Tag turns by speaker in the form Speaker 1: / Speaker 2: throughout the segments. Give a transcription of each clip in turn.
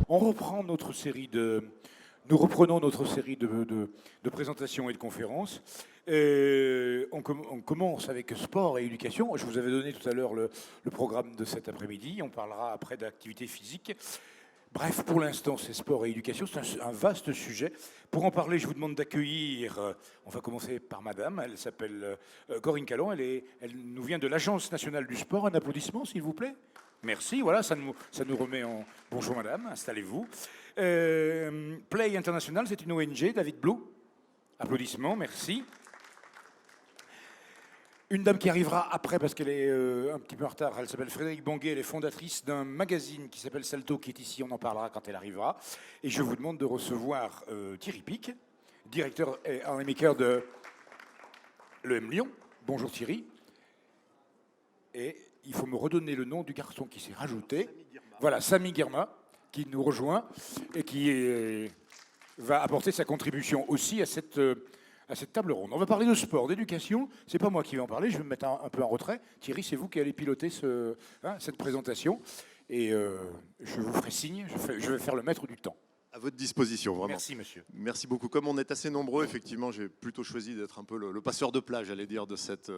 Speaker 1: On reprend notre série de, nous reprenons notre série de présentations et de conférences. On commence avec sport et éducation. Je vous avais donné tout à l'heure le programme de cet après-midi. On parlera après d'activité physique. Bref, pour l'instant, c'est sport et éducation. C'est un vaste sujet. Pour en parler, je vous demande d'accueillir, on va commencer par madame, elle s'appelle Corinne Callon, elle nous vient de l'Agence nationale du sport. Un applaudissement, s'il vous plaît. Merci, voilà, ça nous remet en... Bonjour madame, installez-vous. Play International, c'est une ONG, David Blue. Applaudissements, merci. Une dame qui arrivera après parce qu'elle est un petit peu en retard. Elle s'appelle Frédérique Banguet, elle est fondatrice d'un magazine qui s'appelle Salto, qui est ici, on en parlera quand elle arrivera. Et je vous demande de recevoir Thierry Pic, directeur et maker de l'EM Lyon. Bonjour Thierry. Et il faut me redonner le nom du garçon qui s'est rajouté. Voilà, Samy Guerma, qui nous rejoint et qui va apporter sa contribution aussi à cette table ronde. On va parler de sport, d'éducation. C'est pas moi qui vais en parler, je vais me mettre un peu en retrait. Thierry, c'est vous qui allez piloter cette présentation. Et je vous ferai signe, je vais faire le maître du temps.
Speaker 2: À votre disposition, vraiment.
Speaker 1: Merci, monsieur.
Speaker 2: Merci beaucoup. Comme on est assez nombreux, effectivement, j'ai plutôt choisi d'être un peu le passeur de plat, j'allais dire, de cette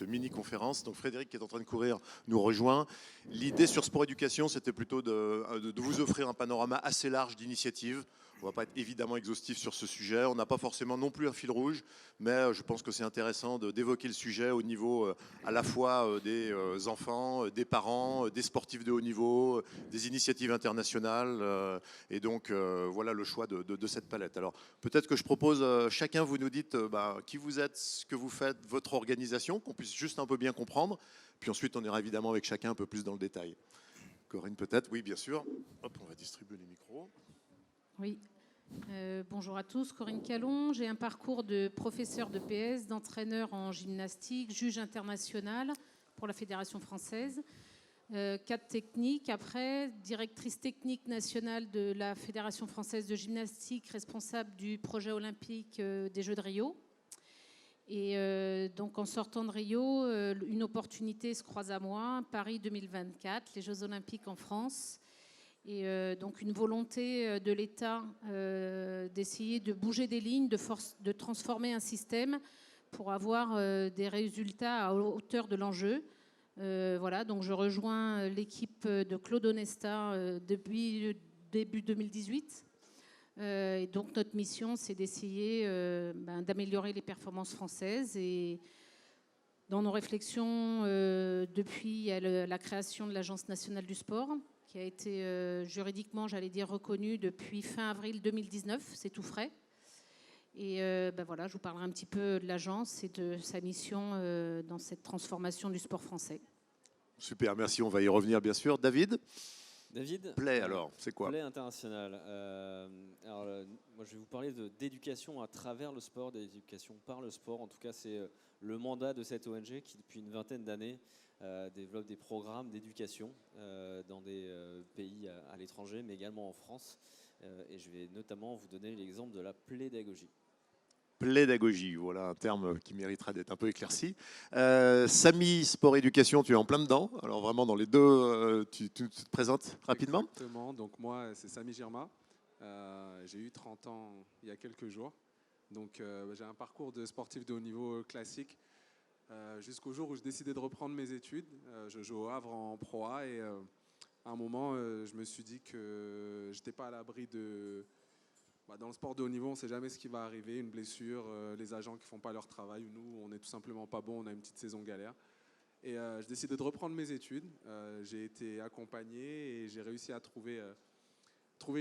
Speaker 2: mini-conférence. Donc Frédéric, qui est en train de courir, nous rejoint. L'idée sur Sport Éducation, c'était plutôt de vous offrir un panorama assez large d'initiatives. On ne va pas être évidemment exhaustif sur ce sujet. On n'a pas forcément non plus un fil rouge, mais je pense que c'est intéressant d'évoquer le sujet au niveau à la fois des enfants, des parents, des sportifs de haut niveau, des initiatives internationales. Et donc, voilà le choix de cette palette. Alors, peut-être que je propose, chacun, vous nous dites qui vous êtes, ce que vous faites, votre organisation, qu'on puisse juste un peu bien comprendre. Puis ensuite, on ira évidemment avec chacun un peu plus dans le détail. Corinne, peut-être? Oui, bien sûr. Hop, on va distribuer les micros.
Speaker 3: Oui. Bonjour à tous, Corinne Callon. J'ai un parcours de professeur de PS, d'entraîneur en gymnastique, juge international pour la Fédération française. Cadre technique, après, directrice technique nationale de la Fédération française de gymnastique, responsable du projet olympique des Jeux de Rio. Et donc en sortant de Rio, une opportunité se croise à moi, Paris 2024, les Jeux olympiques en France. Et donc une volonté de l'État d'essayer de bouger des lignes, de transformer un système pour avoir des résultats à hauteur de l'enjeu. Voilà, donc je rejoins l'équipe de Claude Onesta depuis début 2018. Et donc notre mission, c'est d'essayer d'améliorer les performances françaises. Et dans nos réflexions, depuis il y a la création de l'Agence nationale du sport, qui a été juridiquement, j'allais dire, reconnue depuis fin avril 2019, c'est tout frais. Et voilà, je vous parlerai un petit peu de l'agence et de sa mission dans cette transformation du sport français.
Speaker 2: Super, merci, on va y revenir bien sûr. David, Play, alors, c'est quoi?
Speaker 4: Play International. Moi, je vais vous parler d'éducation à travers le sport, d'éducation par le sport. En tout cas, c'est le mandat de cette ONG qui, depuis une vingtaine d'années, développe des programmes d'éducation dans des pays à l'étranger, mais également en France. Et je vais notamment vous donner l'exemple de la pédagogie.
Speaker 2: Pédagogie, voilà un terme qui méritera d'être un peu éclairci. Samy, sport éducation, tu es en plein dedans. Alors vraiment dans les deux, tu te présentes rapidement?
Speaker 5: Exactement, donc moi c'est Samy Girma. J'ai eu 30 ans il y a quelques jours. Donc j'ai un parcours de sportif de haut niveau classique jusqu'au jour où j'ai décidé de reprendre mes études. Je joue au Havre en Pro A et à un moment je me suis dit que j'étais pas à l'abri de... Dans le sport de haut niveau, on ne sait jamais ce qui va arriver, une blessure, les agents qui ne font pas leur travail, ou nous, on n'est tout simplement pas bon, on a une petite saison galère. Et j'ai décidé de reprendre mes études. J'ai été accompagné et j'ai réussi à trouver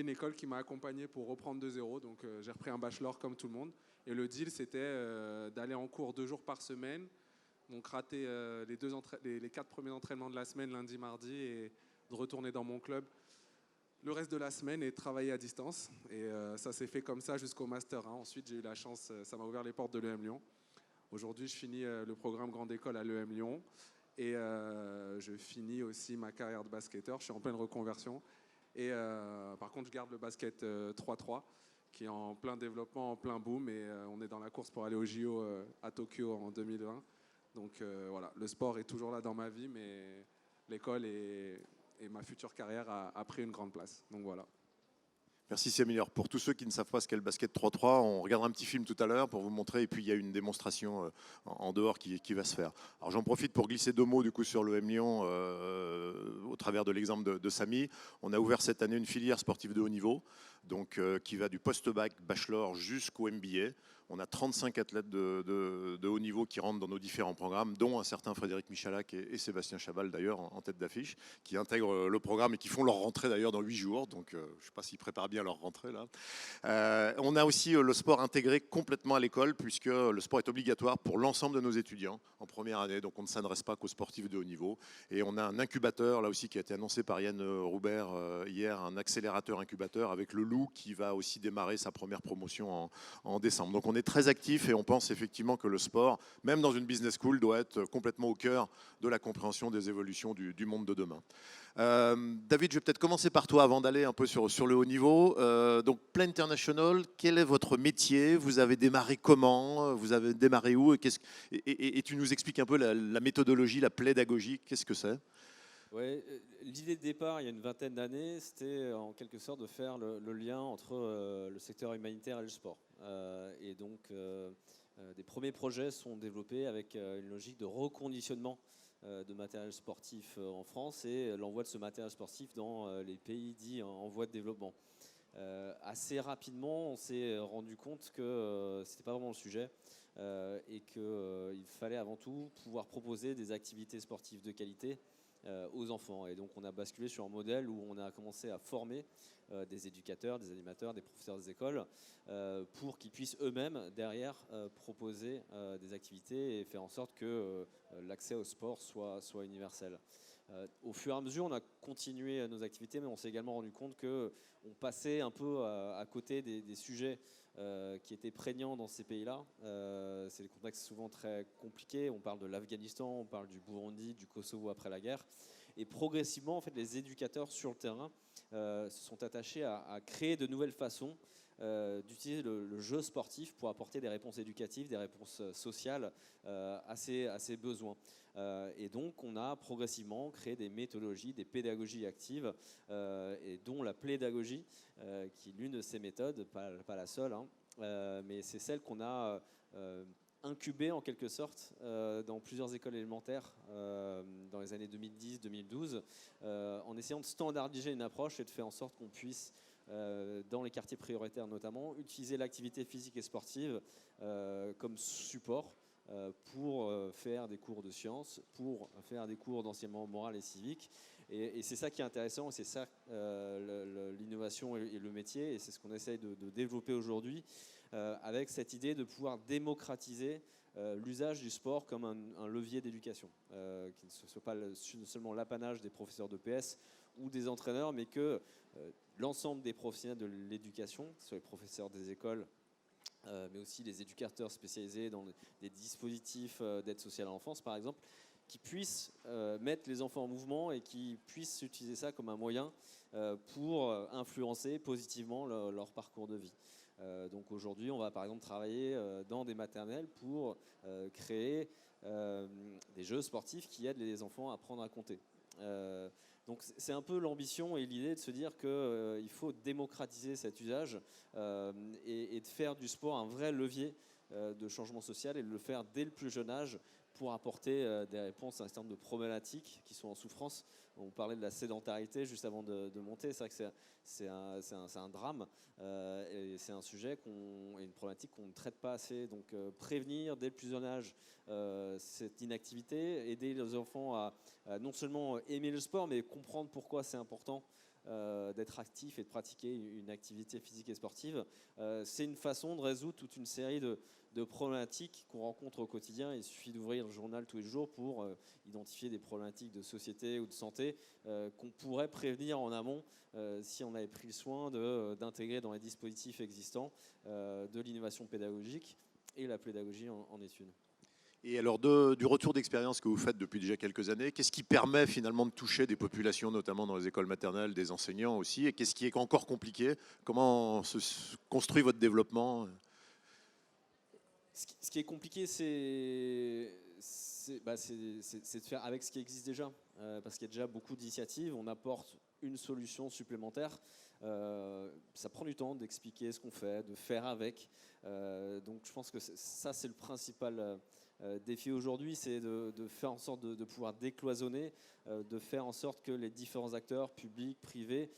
Speaker 5: une école qui m'a accompagné pour reprendre de zéro. Donc j'ai repris un bachelor comme tout le monde. Et le deal, c'était d'aller en cours 2 jours par semaine, donc rater les 4 premiers entraînements de la semaine, lundi, mardi, et de retourner dans mon club le reste de la semaine et travailler à distance. Et ça s'est fait comme ça jusqu'au Master 1. Ensuite, j'ai eu la chance, ça m'a ouvert les portes de l'EM Lyon. Aujourd'hui, je finis le programme Grande École à l'EM Lyon. Et je finis aussi ma carrière de basketteur. Je suis en pleine reconversion. Et par contre, je garde le basket 3-3, qui est en plein développement, en plein boom. Et on est dans la course pour aller au JO à Tokyo en 2020. Donc voilà, le sport est toujours là dans ma vie, mais l'école est et ma future carrière a pris une grande place. Donc voilà.
Speaker 2: Merci Sémilor. Pour tous ceux qui ne savent pas ce qu'est le basket 3-3, on regardera un petit film tout à l'heure pour vous montrer, et puis il y a une démonstration en dehors qui va se faire. Alors j'en profite pour glisser 2 mots du coup sur l'OM Lyon au travers de l'exemple de Samy. On a ouvert cette année une filière sportive de haut niveau, donc qui va du post-bac, bachelor jusqu'au MBA. On a 35 athlètes de haut niveau qui rentrent dans nos différents programmes, dont un certain Frédéric Michalak et Sébastien Chabal d'ailleurs en tête d'affiche, qui intègrent le programme et qui font leur rentrée d'ailleurs dans 8 jours. Donc je ne sais pas s'ils préparent bien leur rentrée là. On a aussi le sport intégré complètement à l'école, puisque le sport est obligatoire pour l'ensemble de nos étudiants en première année. Donc on ne s'adresse pas qu'aux sportifs de haut niveau. Et on a un incubateur là aussi qui a été annoncé par Yann Roubert hier, un accélérateur incubateur avec le Loup qui va aussi démarrer sa première promotion en décembre. Donc on est très actif et on pense effectivement que le sport, même dans une business school, doit être complètement au cœur de la compréhension des évolutions du monde de demain. David, je vais peut-être commencer par toi avant d'aller un peu sur le haut niveau. Donc Play International, quel est votre métier? Vous avez démarré comment? Vous avez démarré où? Et tu nous expliques un peu la méthodologie, la pédagogie, qu'est-ce que c'est?
Speaker 4: Ouais, l'idée de départ, il y a une vingtaine d'années, c'était en quelque sorte de faire le lien entre le secteur humanitaire et le sport. Et donc, des premiers projets sont développés avec une logique de reconditionnement de matériel sportif en France et l'envoi de ce matériel sportif dans les pays dits en voie de développement. Assez rapidement, on s'est rendu compte que ce n'était pas vraiment le sujet et qu'il fallait avant tout pouvoir proposer des activités sportives de qualité aux enfants. Et donc on a basculé sur un modèle où on a commencé à former des éducateurs, des animateurs, des professeurs des écoles pour qu'ils puissent eux-mêmes derrière proposer des activités et faire en sorte que l'accès au sport soit universel. Au fur et à mesure, on a continué nos activités, mais on s'est également rendu compte qu'on passait un peu à côté des sujets qui étaient prégnants dans ces pays-là. C'est des contextes souvent très compliqués. On parle de l'Afghanistan, on parle du Burundi, du Kosovo après la guerre. Et progressivement, en fait, les éducateurs sur le terrain se sont attachés à créer de nouvelles façons d'utiliser le jeu sportif pour apporter des réponses éducatives, des réponses sociales à ces besoins. Et donc, on a progressivement créé des méthodologies, des pédagogies actives, et dont la pédagogie, qui est l'une de ces méthodes, pas la seule, hein, mais c'est celle qu'on a incubée en quelque sorte dans plusieurs écoles élémentaires dans les années 2010-2012, en essayant de standardiser une approche et de faire en sorte qu'on puisse dans les quartiers prioritaires notamment, utiliser l'activité physique et sportive comme support pour faire des cours de sciences, pour faire des cours d'enseignement moral et civique. Et c'est ça qui est intéressant, c'est ça l'innovation et le métier, et c'est ce qu'on essaye de développer aujourd'hui avec cette idée de pouvoir démocratiser l'usage du sport comme un levier d'éducation, qui ne soit pas seulement l'apanage des professeurs de PS ou des entraîneurs, mais que l'ensemble des professionnels de l'éducation, que ce soit les professeurs des écoles, mais aussi les éducateurs spécialisés dans des dispositifs d'aide sociale à l'enfance, par exemple, qui puissent mettre les enfants en mouvement et qui puissent utiliser ça comme un moyen pour influencer positivement leur parcours de vie. Donc aujourd'hui, on va par exemple travailler dans des maternelles pour créer des jeux sportifs qui aident les enfants à apprendre à compter. Donc c'est un peu l'ambition et l'idée de se dire qu'il faut démocratiser cet usage et de faire du sport un vrai levier de changement social et de le faire dès le plus jeune âge pour apporter des réponses à un certain nombre de problématiques qui sont en souffrance. On parlait de la sédentarité juste avant de monter. C'est vrai que c'est un drame et c'est un sujet et une problématique qu'on ne traite pas assez. Donc prévenir dès le plus jeune âge cette inactivité, aider les enfants à non seulement aimer le sport, mais comprendre pourquoi c'est important d'être actif et de pratiquer une activité physique et sportive. C'est une façon de résoudre toute une série de problématiques qu'on rencontre au quotidien. Il suffit d'ouvrir le journal tous les jours pour identifier des problématiques de société ou de santé qu'on pourrait prévenir en amont si on avait pris le soin d'intégrer dans les dispositifs existants de l'innovation pédagogique et la pédagogie en est une.
Speaker 2: Et alors, du retour d'expérience que vous faites depuis déjà quelques années, qu'est-ce qui permet finalement de toucher des populations, notamment dans les écoles maternelles, des enseignants aussi, et qu'est-ce qui est encore compliqué? Comment se construit votre développement?
Speaker 4: Ce qui est compliqué, c'est C'est de faire avec ce qui existe déjà, parce qu'il y a déjà beaucoup d'initiatives. On apporte une solution supplémentaire. Ça prend du temps d'expliquer ce qu'on fait, de faire avec. Donc je pense que ça, c'est le principal défi aujourd'hui, c'est de faire en sorte de pouvoir décloisonner, de faire en sorte que les différents acteurs, publics, privés,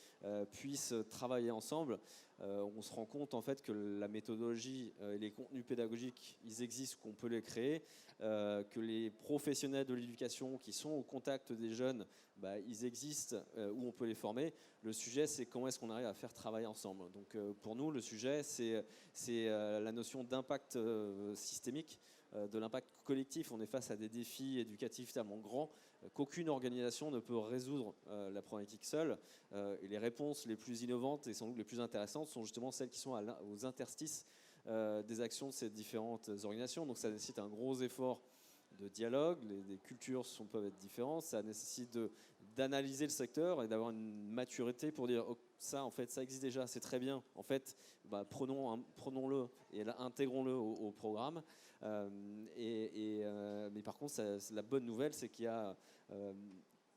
Speaker 4: puissent travailler ensemble. On se rend compte en fait que la méthodologie et les contenus pédagogiques, ils existent, qu'on peut les créer, que les professionnels de l'éducation qui sont au contact des jeunes, ils existent, où on peut les former. Le sujet, c'est comment est-ce qu'on arrive à faire travailler ensemble. Donc pour nous, le sujet, c'est la notion d'impact systémique, de l'impact collectif. On est face à des défis éducatifs tellement grands qu'aucune organisation ne peut résoudre la problématique seule. Et les réponses les plus innovantes et sans doute les plus intéressantes sont justement celles qui sont aux interstices des actions de ces différentes organisations. Donc ça nécessite un gros effort de dialogue, les cultures peuvent être différentes, ça nécessite d'analyser le secteur et d'avoir une maturité pour dire ça en fait ça existe déjà, c'est très bien, en fait prenons-le et intégrons-le au programme. Mais par contre la bonne nouvelle, c'est qu'il y a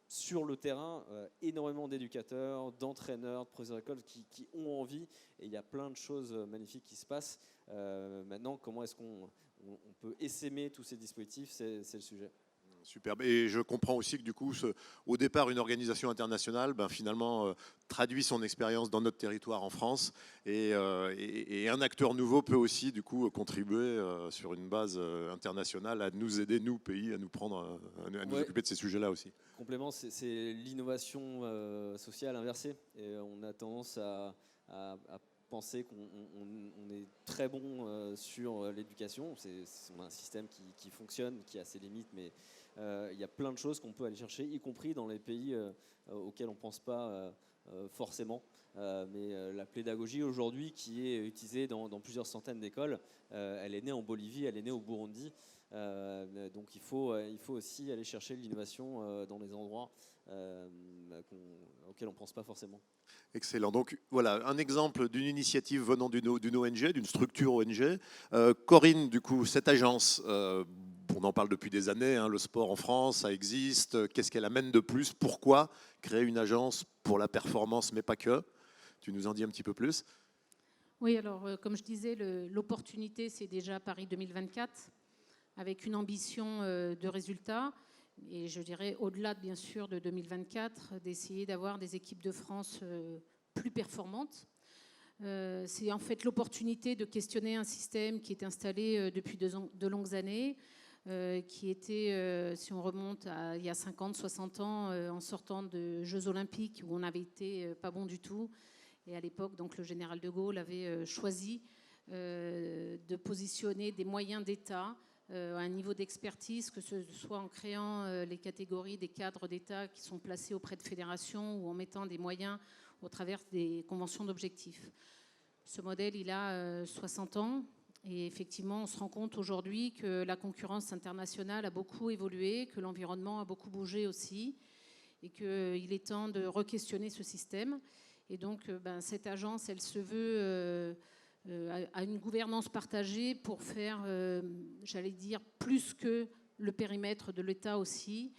Speaker 4: sur le terrain énormément d'éducateurs, d'entraîneurs, de professeurs d'école qui ont envie, et il y a plein de choses magnifiques qui se passent. Maintenant, comment est-ce qu'on peut essaimer tous ces dispositifs, c'est le sujet.
Speaker 2: Superbe. Et je comprends aussi que du coup, au départ, une organisation internationale, finalement, traduit son expérience dans notre territoire en France, et un acteur nouveau peut aussi du coup contribuer sur une base internationale à nous aider, nous pays, à nous prendre, à nous occuper de ces sujets-là aussi.
Speaker 4: Complément, c'est l'innovation sociale inversée, et on a tendance à penser qu'on est très bon sur l'éducation. On a un système qui fonctionne, qui a ses limites, mais il y a plein de choses qu'on peut aller chercher, y compris dans les pays auxquels on ne pense pas forcément. Mais la pédagogie aujourd'hui, qui est utilisée dans plusieurs centaines d'écoles, elle est née en Bolivie, elle est née au Burundi. Donc il faut aussi aller chercher l'innovation dans des endroits auxquels on ne pense pas forcément.
Speaker 2: Excellent. Donc voilà, un exemple d'une initiative venant d'une ONG, d'une structure ONG. Corinne, du coup, cette agence, on en parle depuis des années, le sport en France, ça existe. Qu'est-ce qu'elle amène de plus? Pourquoi créer une agence pour la performance, mais pas que? Tu nous en dis un petit peu plus?
Speaker 3: Oui, alors comme je disais, l'opportunité, c'est déjà Paris 2024, avec une ambition de résultats. Et je dirais, au-delà, bien sûr, de 2024, d'essayer d'avoir des équipes de France plus performantes. C'est en fait l'opportunité de questionner un système qui est installé depuis de longues années, qui était, si on remonte à il y a 50, 60 ans, en sortant de Jeux Olympiques, où on n'avait été pas bon du tout. Et à l'époque, donc, le général de Gaulle avait choisi de positionner des moyens d'État à un niveau d'expertise, que ce soit en créant les catégories des cadres d'État qui sont placés auprès de fédérations ou en mettant des moyens au travers des conventions d'objectifs. Ce modèle, il a 60 ans et effectivement, on se rend compte aujourd'hui que la concurrence internationale a beaucoup évolué, que l'environnement a beaucoup bougé aussi et qu'il est temps de re-questionner ce système. Et donc, cette agence, elle se veut à une gouvernance partagée pour faire, j'allais dire, plus que le périmètre de l'État aussi,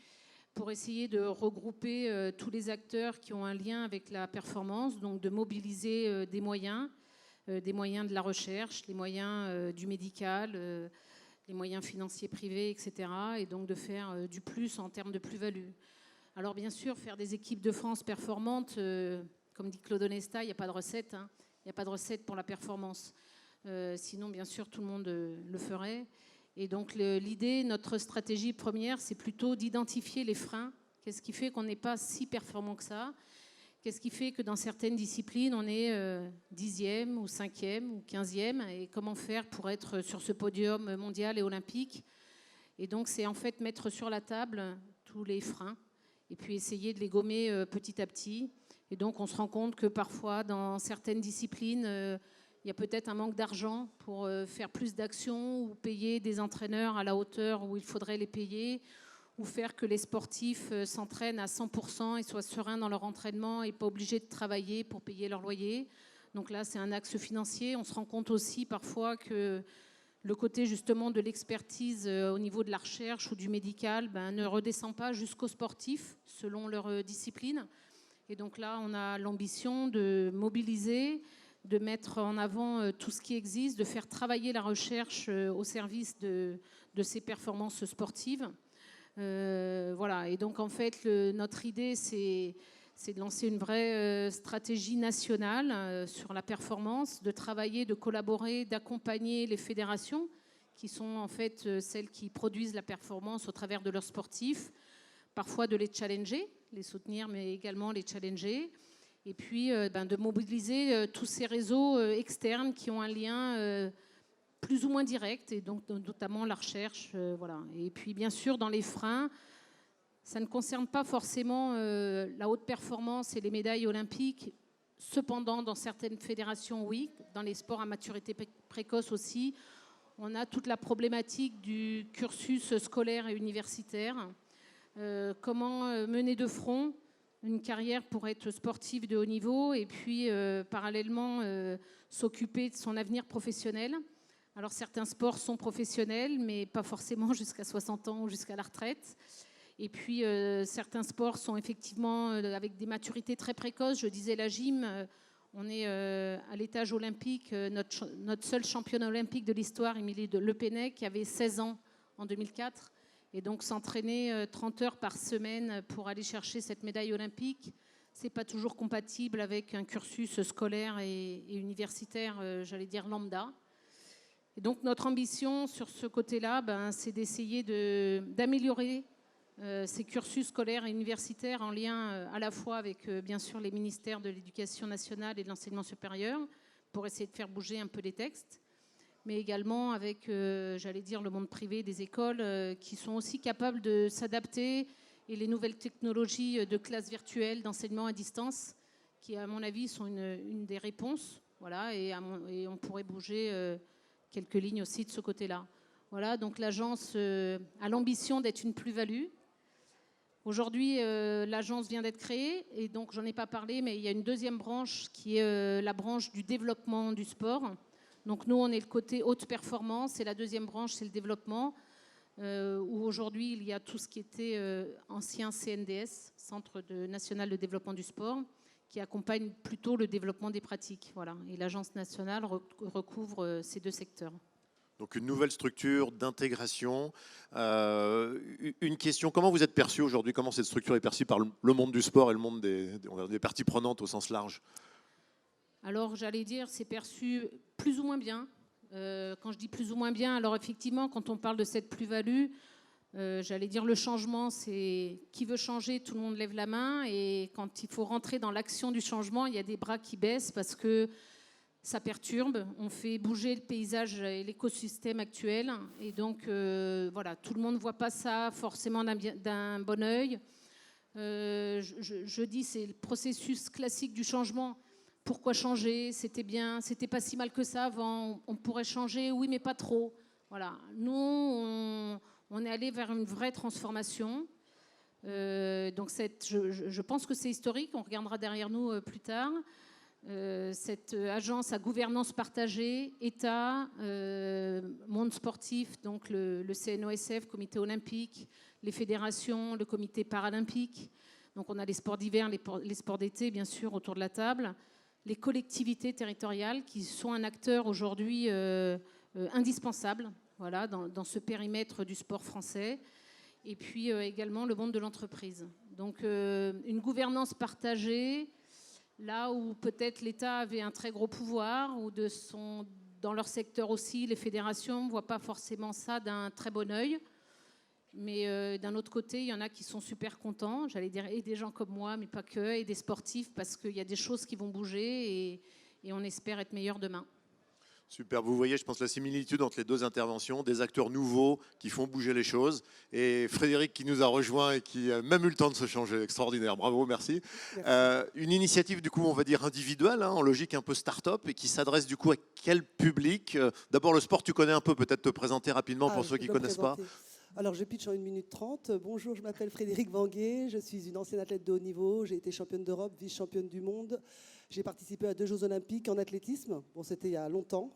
Speaker 3: pour essayer de regrouper tous les acteurs qui ont un lien avec la performance, donc de mobiliser des moyens de la recherche, les moyens du médical, les moyens financiers privés, etc. Et donc de faire du plus en termes de plus-value. Alors bien sûr, faire des équipes de France performantes, comme dit Claude Onesta, il n'y a pas de recette, il n'y a pas de recette pour la performance. Sinon, bien sûr, tout le monde le ferait. Et donc, l'idée, notre stratégie première, c'est plutôt d'identifier les freins. Qu'est-ce qui fait qu'on n'est pas si performant que ça? Qu'est-ce qui fait que dans certaines disciplines, on est 10e ou 5e ou 15e? Et comment faire pour être sur ce podium mondial et olympique? Et donc, c'est en fait mettre sur la table tous les freins et puis essayer de les gommer petit à petit. Et donc, on se rend compte que parfois, dans certaines disciplines, il y a peut-être un manque d'argent pour faire plus d'actions ou payer des entraîneurs à la hauteur où il faudrait les payer, ou faire que les sportifs s'entraînent à 100% et soient sereins dans leur entraînement et pas obligés de travailler pour payer leur loyer. Donc là, c'est un axe financier. On se rend compte aussi parfois que le côté justement de l'expertise au niveau de la recherche ou du médical ne redescend pas jusqu'aux sportifs selon leur discipline. Et donc là, on a l'ambition de mobiliser, de mettre en avant tout ce qui existe, de faire travailler la recherche au service de ces performances sportives. Voilà. Et donc en fait, notre idée, c'est de lancer une vraie stratégie nationale sur la performance, de travailler, de collaborer, d'accompagner les fédérations qui sont en fait celles qui produisent la performance au travers de leurs sportifs, parfois de les challenger, les soutenir, mais également les challenger, et puis de mobiliser tous ces réseaux externes qui ont un lien plus ou moins direct, et donc notamment la recherche. Voilà. Et puis bien sûr, dans les freins, ça ne concerne pas forcément la haute performance et les médailles olympiques. Cependant, dans certaines fédérations, oui. Dans les sports à maturité précoce aussi, on a toute la problématique du cursus scolaire et universitaire. Comment mener de front une carrière pour être sportif de haut niveau et puis parallèlement s'occuper de son avenir professionnel. Alors certains sports sont professionnels, mais pas forcément jusqu'à 60 ans ou jusqu'à la retraite. Et puis, certains sports sont effectivement avec des maturités très précoces. Je disais la gym, on est à l'étage olympique. Notre seule championne olympique de l'histoire, Émilie de Le Pennec, qui avait 16 ans en 2004. Et donc, s'entraîner 30 heures par semaine pour aller chercher cette médaille olympique, ce n'est pas toujours compatible avec un cursus scolaire et universitaire, j'allais dire lambda. Et donc, notre ambition sur ce côté-là, c'est d'essayer d'améliorer ces cursus scolaires et universitaires en lien à la fois avec, bien sûr, les ministères de l'Éducation nationale et de l'enseignement supérieur pour essayer de faire bouger un peu les textes, mais également avec, j'allais dire, le monde privé des écoles qui sont aussi capables de s'adapter et les nouvelles technologies de classe virtuelle, d'enseignement à distance, qui, à mon avis, sont une des réponses. Voilà, et on pourrait bouger quelques lignes aussi de ce côté-là. Voilà, donc l'agence a l'ambition d'être une plus-value. Aujourd'hui, l'agence vient d'être créée et donc j'en ai pas parlé, mais il y a une deuxième branche qui est la branche du développement du sport. Donc nous, on est le côté haute performance et la deuxième branche, c'est le développement, où aujourd'hui, il y a tout ce qui était ancien CNDS, Centre national de développement du sport, qui accompagne plutôt le développement des pratiques. Voilà. Et l'agence nationale recouvre ces deux secteurs.
Speaker 2: Donc une nouvelle structure d'intégration. Une question, comment vous êtes perçu aujourd'hui? Comment cette structure est perçue par le monde du sport et le monde des parties prenantes au sens large?
Speaker 3: Alors j'allais dire, c'est perçu plus ou moins bien. Quand je dis plus ou moins bien, alors effectivement, quand on parle de cette plus-value, j'allais dire le changement, c'est qui veut changer, tout le monde lève la main. Et quand il faut rentrer dans l'action du changement, il y a des bras qui baissent parce que ça perturbe, on fait bouger le paysage et l'écosystème actuel. Et donc, voilà, tout le monde ne voit pas ça forcément d'un bon œil. Je dis, c'est le processus classique du changement. Pourquoi changer? C'était bien, c'était pas si mal que ça avant. On pourrait changer, oui, mais pas trop. Voilà. Nous, on est allé vers une vraie transformation. Donc, je pense que c'est historique. On regardera derrière nous plus tard. Cette agence à gouvernance partagée, État, monde sportif, donc le CNOSF, Comité olympique, les fédérations, le Comité paralympique. Donc on a les sports d'hiver, les sports d'été, bien sûr, autour de la table. Les collectivités territoriales qui sont un acteur aujourd'hui indispensable, voilà, dans ce périmètre du sport français. Et puis également le monde de l'entreprise. Donc une gouvernance partagée. Là où peut-être l'État avait un très gros pouvoir, ou dans leur secteur aussi, les fédérations ne voient pas forcément ça d'un très bon œil. Mais d'un autre côté, il y en a qui sont super contents, j'allais dire, et des gens comme moi, mais pas que, et des sportifs, parce qu'il y a des choses qui vont bouger et on espère être meilleurs demain.
Speaker 2: Super, vous voyez, je pense, la similitude entre les deux interventions, des acteurs nouveaux qui font bouger les choses, et Frédéric qui nous a rejoint et qui a même eu le temps de se changer, extraordinaire, bravo, merci. Une initiative du coup, on va dire individuelle, en logique un peu start-up, et qui s'adresse du coup à quel public? D'abord le sport, tu connais un peu, peut-être te présenter rapidement pour ceux qui ne connaissent pas.
Speaker 6: Alors, je pitch en 1 minute 30. Bonjour, je m'appelle Frédéric Vanguet. Je suis une ancienne athlète de haut niveau. J'ai été championne d'Europe, vice-championne du monde. J'ai participé à 2 Jeux olympiques en athlétisme. Bon, c'était il y a longtemps.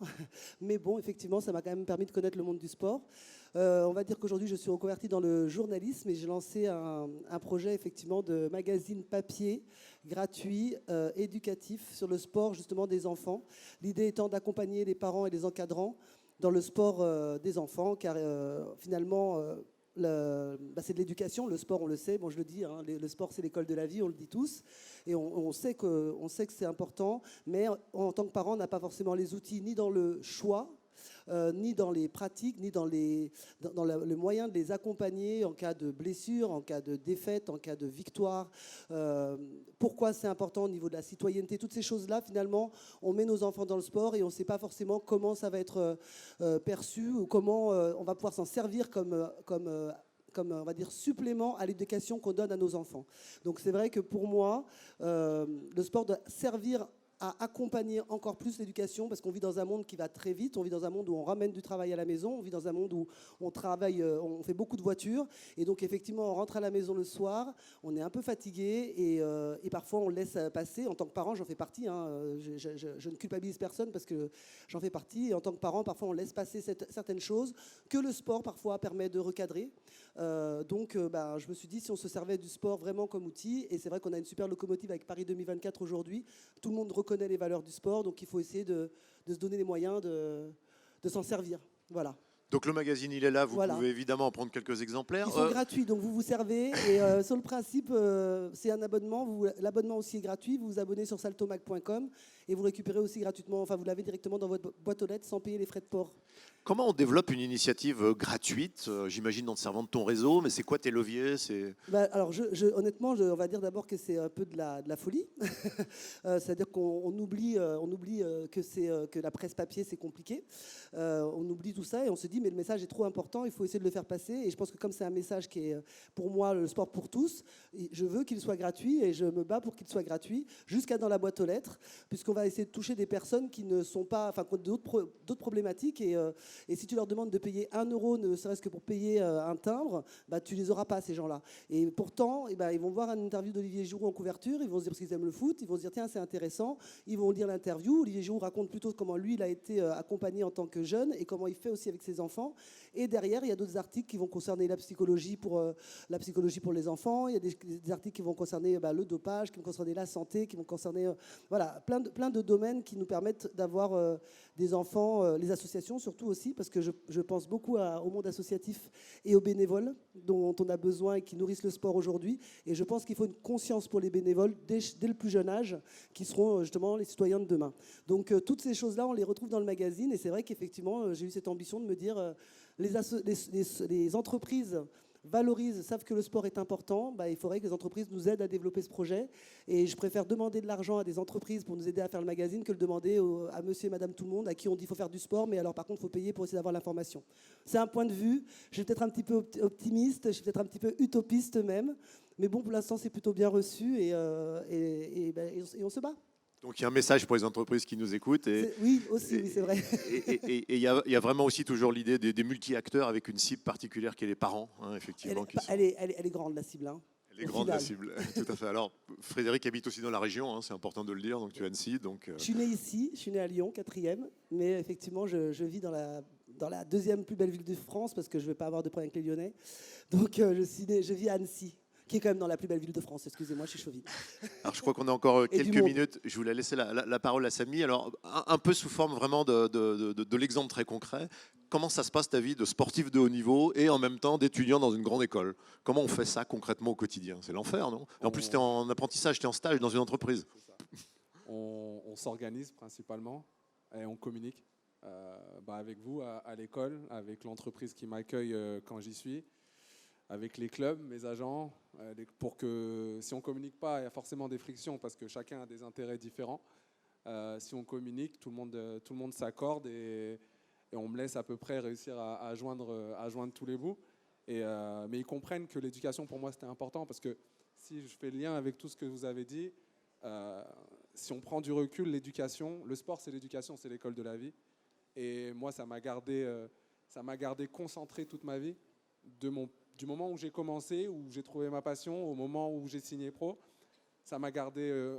Speaker 6: Mais bon, effectivement, ça m'a quand même permis de connaître le monde du sport. On va dire qu'aujourd'hui, je suis reconvertie dans le journalisme et j'ai lancé un projet, effectivement, de magazine papier gratuit, éducatif sur le sport, justement, des enfants. L'idée étant d'accompagner les parents et les encadrants dans le sport des enfants, car finalement, c'est de l'éducation. Le sport, on le sait, bon, je le dis, hein, le sport, c'est l'école de la vie, on le dit tous, et on sait que c'est important, mais en tant que parent, on n'a pas forcément les outils, ni dans le choix, ni dans les pratiques, ni dans le moyen de les accompagner en cas de blessure, en cas de défaite, en cas de victoire. Pourquoi c'est important au niveau de la citoyenneté, toutes ces choses-là, finalement, on met nos enfants dans le sport et on ne sait pas forcément comment ça va être perçu ou comment on va pouvoir s'en servir comme on va dire, supplément à l'éducation qu'on donne à nos enfants. Donc c'est vrai que pour moi, le sport doit servir à accompagner encore plus l'éducation, parce qu'on vit dans un monde qui va très vite, on vit dans un monde où on ramène du travail à la maison, on vit dans un monde où on travaille, on fait beaucoup de voitures, et donc effectivement on rentre à la maison le soir, on est un peu fatigué, et parfois on laisse passer. En tant que parent, j'en fais partie, hein, je ne culpabilise personne parce que j'en fais partie, et en tant que parent, parfois on laisse passer certaines choses que le sport parfois permet de recadrer. Je me suis dit, si on se servait du sport vraiment comme outil, et c'est vrai qu'on a une super locomotive avec Paris 2024 aujourd'hui, tout le monde reconnaît les valeurs du sport, donc il faut essayer de se donner les moyens de s'en servir. Voilà.
Speaker 2: Donc le magazine, il est là, vous
Speaker 6: Voilà.
Speaker 2: pouvez évidemment en prendre quelques exemplaires.
Speaker 6: Ils sont gratuits, donc vous vous servez, et sur le principe, c'est un abonnement, l'abonnement aussi est gratuit, vous vous abonnez sur saltomag.com, et vous récupérez aussi gratuitement, enfin vous l'avez directement dans votre boîte aux lettres sans payer les frais de port.
Speaker 2: Comment on développe une initiative gratuite, j'imagine en te servant de ton réseau, mais c'est quoi tes leviers?
Speaker 6: Alors, honnêtement, on va dire d'abord que c'est un peu de la folie. C'est-à-dire qu'on oublie, que la presse papier, c'est compliqué. On oublie tout ça et on se dit, mais le message est trop important, il faut essayer de le faire passer. Et je pense que comme c'est un message qui est, pour moi, le sport pour tous, je veux qu'il soit gratuit et je me bats pour qu'il soit gratuit, jusqu'à dans la boîte aux lettres, puisqu'on va essayer de toucher des personnes qui ne sont pas, enfin, qui ont d'autres problématiques. Et si tu leur demandes de payer 1 euro, ne serait-ce que pour payer un timbre, tu les auras pas, ces gens-là. Et pourtant, ils vont voir une interview d'Olivier Giroud en couverture, ils vont se dire, parce qu'ils aiment le foot, ils vont se dire, tiens, c'est intéressant. Ils vont lire l'interview. Olivier Giroud raconte plutôt comment lui, il a été accompagné en tant que jeune et comment il fait aussi avec ses enfants. Et derrière, il y a d'autres articles qui vont concerner la psychologie pour les enfants. Il y a des articles qui vont concerner le dopage, qui vont concerner la santé, qui vont concerner plein de domaines qui nous permettent d'avoir des enfants, les associations surtout aussi, parce que je pense beaucoup au monde associatif et aux bénévoles dont on a besoin et qui nourrissent le sport aujourd'hui. Et je pense qu'il faut une conscience pour les bénévoles dès le plus jeune âge, qui seront justement les citoyens de demain. Donc toutes ces choses-là, on les retrouve dans le magazine. Et c'est vrai qu'effectivement, j'ai eu cette ambition de me dire, les entreprises valorisent, savent que le sport est important, il faudrait que les entreprises nous aident à développer ce projet. Et je préfère demander de l'argent à des entreprises pour nous aider à faire le magazine que le demander à monsieur et madame tout le monde, à qui on dit qu'il faut faire du sport, mais alors par contre, il faut payer pour essayer d'avoir l'information. C'est un point de vue. Je suis peut-être un petit peu optimiste, je suis peut-être un petit peu utopiste même, mais bon, pour l'instant, c'est plutôt bien reçu et on se bat.
Speaker 2: Donc il y a un message pour les entreprises qui nous écoutent.
Speaker 6: Oui, c'est vrai.
Speaker 2: Et il y a vraiment aussi toujours l'idée des multi-acteurs avec une cible particulière qui est les parents, hein, effectivement.
Speaker 6: Elle est grande, la cible. Hein,
Speaker 2: elle est grande, la cible, tout à fait. Alors, Frédéric habite aussi dans la région, hein, c'est important de le dire, donc tu es à Annecy. Donc,
Speaker 6: Je suis né ici, je suis né à Lyon, 4e, mais effectivement, je vis dans la 2e plus belle ville de France, parce que je ne vais pas avoir de problème avec les Lyonnais. Donc je vis à Annecy, qui est quand même dans la plus belle ville de France. Excusez-moi, je suis chauvine.
Speaker 2: Alors, je crois qu'on a encore quelques minutes. Je voulais laisser la parole à Samy. Alors, un peu sous forme vraiment de l'exemple très concret. Comment ça se passe ta vie de sportif de haut niveau et en même temps d'étudiant dans une grande école? Comment on fait ça concrètement au quotidien? C'est l'enfer, non? Et en plus, tu es en apprentissage, tu es en stage dans une entreprise.
Speaker 5: On s'organise principalement et on communique avec vous à l'école, avec l'entreprise qui m'accueille quand j'y suis, avec les clubs, mes agents, pour que si on ne communique pas, il y a forcément des frictions parce que chacun a des intérêts différents. Si on communique, tout le monde s'accorde et on me laisse à peu près réussir à joindre tous les bouts. Mais ils comprennent que l'éducation, pour moi, c'était important parce que si je fais le lien avec tout ce que vous avez dit, si on prend du recul, l'éducation, le sport, c'est l'éducation, c'est l'école de la vie. Et moi, ça m'a gardé concentré toute ma vie. du moment où j'ai commencé, où j'ai trouvé ma passion, au moment où j'ai signé pro. Ça m'a gardé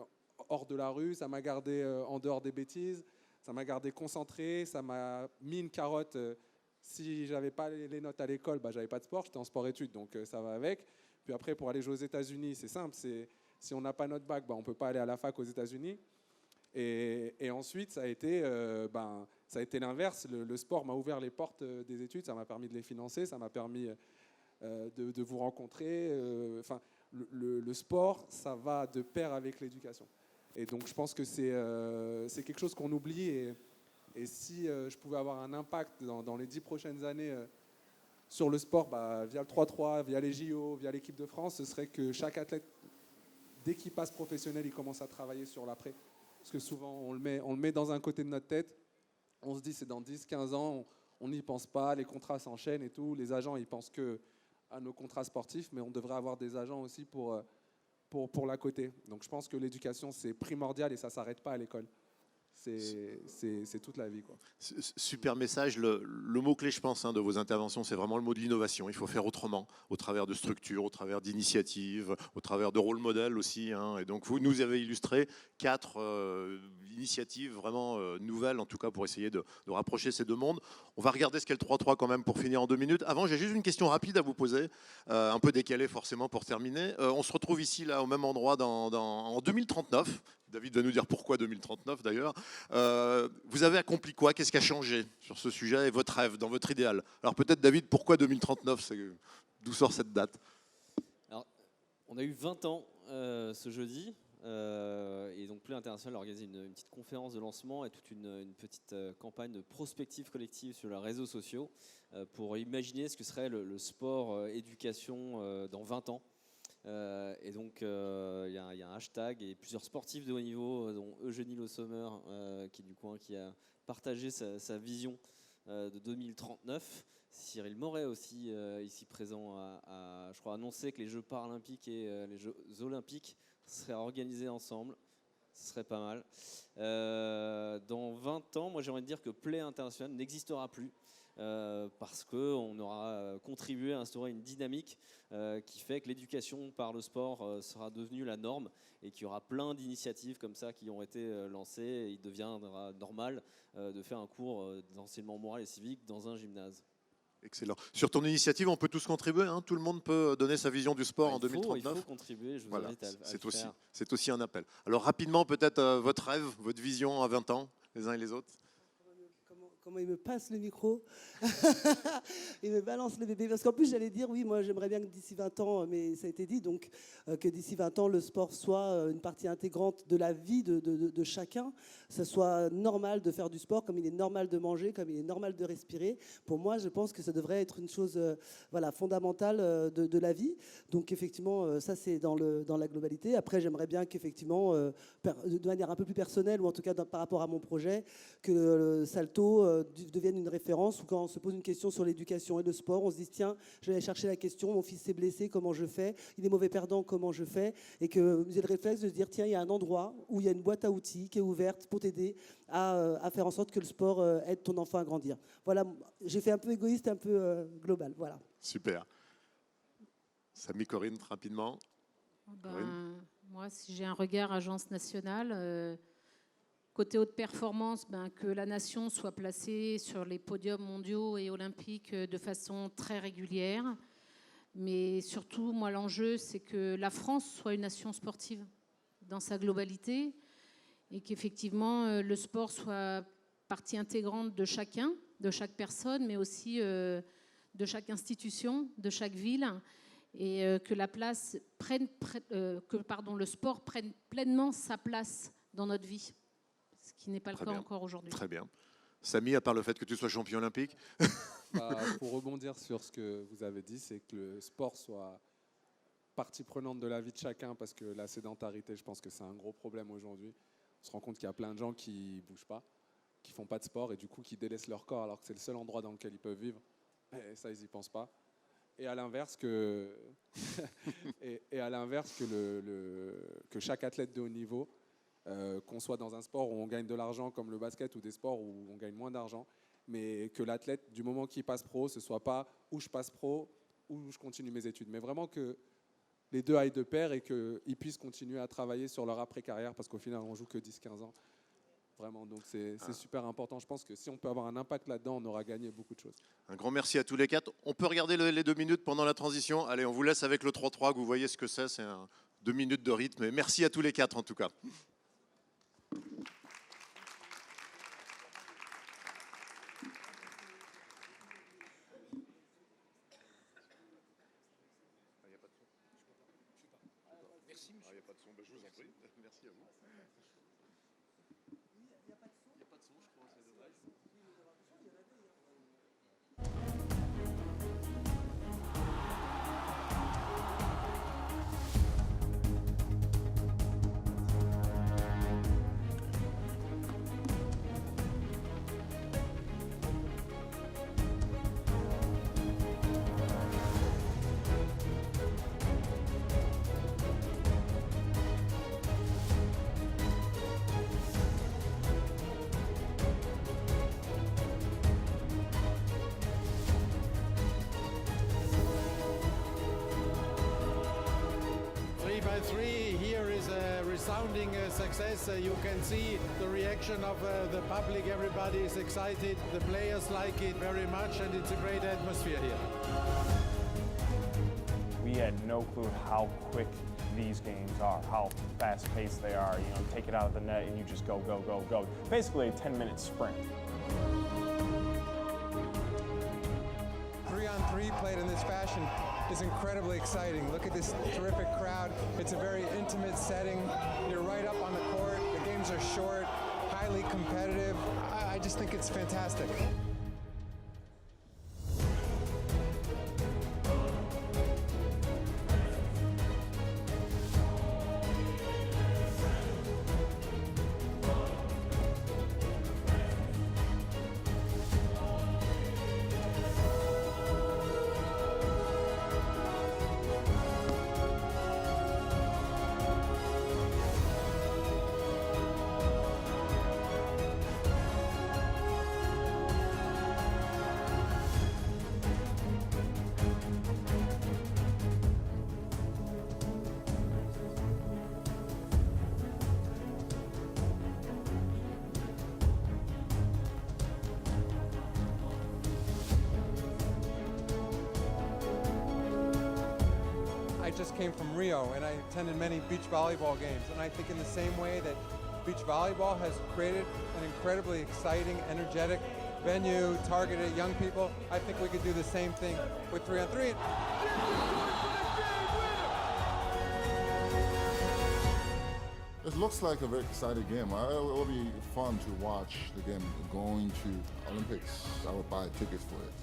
Speaker 5: hors de la rue, ça m'a gardé en dehors des bêtises, ça m'a gardé concentré, ça m'a mis une carotte. Si j'avais pas les notes à l'école, j'avais pas de sport, j'étais en sport-études, donc ça va avec. Puis après, pour aller jouer aux États-Unis, c'est simple, si on n'a pas notre bac, on peut pas aller à la fac aux États-Unis. Et ensuite, ça a été l'inverse. Le sport m'a ouvert les portes des études, ça m'a permis de les financer, ça m'a permis de vous rencontrer. Le sport, ça va de pair avec l'éducation. Et donc, je pense que c'est quelque chose qu'on oublie. Et si je pouvais avoir un impact dans les 10 prochaines années sur le sport, via le 3-3, via les JO, via l'équipe de France, ce serait que chaque athlète, dès qu'il passe professionnel, il commence à travailler sur l'après. Parce que souvent, on le met dans un côté de notre tête. On se dit, c'est dans 10, 15 ans, on n'y pense pas, les contrats s'enchaînent et tout. Les agents, ils pensent que à nos contrats sportifs, mais on devrait avoir des agents aussi pour l'à côté. Donc je pense que l'éducation, c'est primordial et ça ne s'arrête pas à l'école. C'est toute la vie, quoi.
Speaker 2: Super message. Le mot-clé, je pense, de vos interventions, c'est vraiment le mot de l'innovation. Il faut faire autrement, au travers de structures, au travers d'initiatives, au travers de rôle modèles aussi. Et donc, vous nous avez illustré 4 initiatives vraiment nouvelles, en tout cas, pour essayer de rapprocher ces deux mondes. On va regarder ce qu'est le 3-3 quand même pour finir en 2 minutes. Avant, j'ai juste une question rapide à vous poser, un peu décalée forcément pour terminer. On se retrouve ici, là, au même endroit en 2039. David va nous dire pourquoi 2039 d'ailleurs. Vous avez accompli quoi? Qu'est-ce qui a changé sur ce sujet et votre rêve, dans votre idéal? Alors peut-être David, pourquoi 2039? D'où sort cette date?
Speaker 4: Alors, on a eu 20 ans ce jeudi. Et donc Play International a organisé une petite conférence de lancement et toute une petite campagne de prospective collective sur les réseaux sociaux pour imaginer ce que serait le sport éducation dans 20 ans. Et donc il y a un hashtag et plusieurs sportifs de haut niveau, dont Eugénie Le Sommer qui est du coin, qui a partagé sa vision de 2039. Cyril Moret aussi ici présent a je crois annoncé que les Jeux paralympiques et les Jeux olympiques seraient organisés ensemble. Ce serait pas mal. Dans 20 ans, moi j'ai envie de dire que Play International n'existera plus. Parce qu'on aura contribué à instaurer une dynamique qui fait que l'éducation par le sport sera devenue la norme et qu'il y aura plein d'initiatives comme ça qui ont été lancées et il deviendra normal de faire un cours d'enseignement moral et civique dans un gymnase.
Speaker 2: Excellent. Sur ton initiative, on peut tous contribuer, tout le monde peut donner sa vision du sport en 2039.
Speaker 4: Il faut contribuer, je vous invite à le faire.
Speaker 2: C'est aussi un appel. Alors rapidement, peut-être votre rêve, votre vision à 20 ans, les uns et les autres.
Speaker 6: Comment il me passe le micro. Il me balance le bébé. Parce qu'en plus, j'allais dire, oui, moi, j'aimerais bien que d'ici 20 ans, mais ça a été dit, donc que d'ici 20 ans, le sport soit une partie intégrante de la vie de chacun. Ça soit normal de faire du sport, comme il est normal de manger, comme il est normal de respirer. Pour moi, je pense que ça devrait être une chose fondamentale de la vie. Donc, effectivement, ça, c'est dans la globalité. Après, j'aimerais bien qu'effectivement, de manière un peu plus personnelle, ou en tout cas par rapport à mon projet, que le Salto devienne une référence, ou quand on se pose une question sur l'éducation et le sport, on se dit tiens, je vais aller chercher la question, mon fils s'est blessé, comment je fais? Il est mauvais perdant, comment je fais? Et que vous ayez le réflexe de se dire tiens, il y a un endroit où il y a une boîte à outils qui est ouverte pour t'aider à faire en sorte que le sport aide ton enfant à grandir. Voilà, j'ai fait un peu égoïste, un peu global. Voilà.
Speaker 2: Super. Samy, Corinne, rapidement.
Speaker 3: Moi, si j'ai un regard agence nationale, côté haute performance, que la nation soit placée sur les podiums mondiaux et olympiques de façon très régulière. Mais surtout, moi, l'enjeu, c'est que la France soit une nation sportive dans sa globalité et qu'effectivement, le sport soit partie intégrante de chacun, de chaque personne, mais aussi de chaque institution, de chaque ville, et que le sport prenne pleinement sa place dans notre vie. Ce qui n'est pas le cas encore aujourd'hui.
Speaker 2: Très bien. Samy, à part le fait que tu sois champion olympique.
Speaker 5: Pour rebondir sur ce que vous avez dit, c'est que le sport soit partie prenante de la vie de chacun, parce que la sédentarité, je pense que c'est un gros problème aujourd'hui. On se rend compte qu'il y a plein de gens qui ne bougent pas, qui ne font pas de sport et du coup qui délaissent leur corps alors que c'est le seul endroit dans lequel ils peuvent vivre. Et ça, ils n'y pensent pas. Et à l'inverse que, que chaque athlète de haut niveau, qu'on soit dans un sport où on gagne de l'argent comme le basket ou des sports où on gagne moins d'argent, mais que l'athlète, du moment qu'il passe pro, ce ne soit pas où je passe pro, ou je continue mes études. Mais vraiment que les deux aillent de pair et qu'ils puissent continuer à travailler sur leur après-carrière parce qu'au final, on joue que 10-15 ans. Vraiment, donc c'est super important. Je pense que si on peut avoir un impact là-dedans, on aura gagné beaucoup de choses.
Speaker 2: Un grand merci à tous les quatre. On peut regarder les 2 minutes pendant la transition. Allez, on vous laisse avec le 3-3, que vous voyez ce que c'est. C'est 2 minutes de rythme. Et merci à tous les quatre, en tout cas. Merci à vous.
Speaker 7: Here is a resounding success. You can see the reaction of the public. Everybody is excited. The players like it very much, and it's a great atmosphere here.
Speaker 8: We had no clue how quick these games are, how fast-paced they are. You know, take it out of the net and you just go, go, go, go. Basically a 10-minute sprint.
Speaker 9: 3-on-3 played in this fashion is incredibly exciting. Look at this terrific crowd. It's a very intimate setting. You're right up on the court. The games are short, highly competitive. I just think it's fantastic. I just came from Rio and I attended many beach volleyball games, and I think in the same way that beach volleyball has created an incredibly exciting, energetic venue targeted at young people, I think we could do the same thing with 3-on-3.
Speaker 10: It looks like a very exciting game. It will be fun to watch the game going to Olympics. I would buy tickets for it.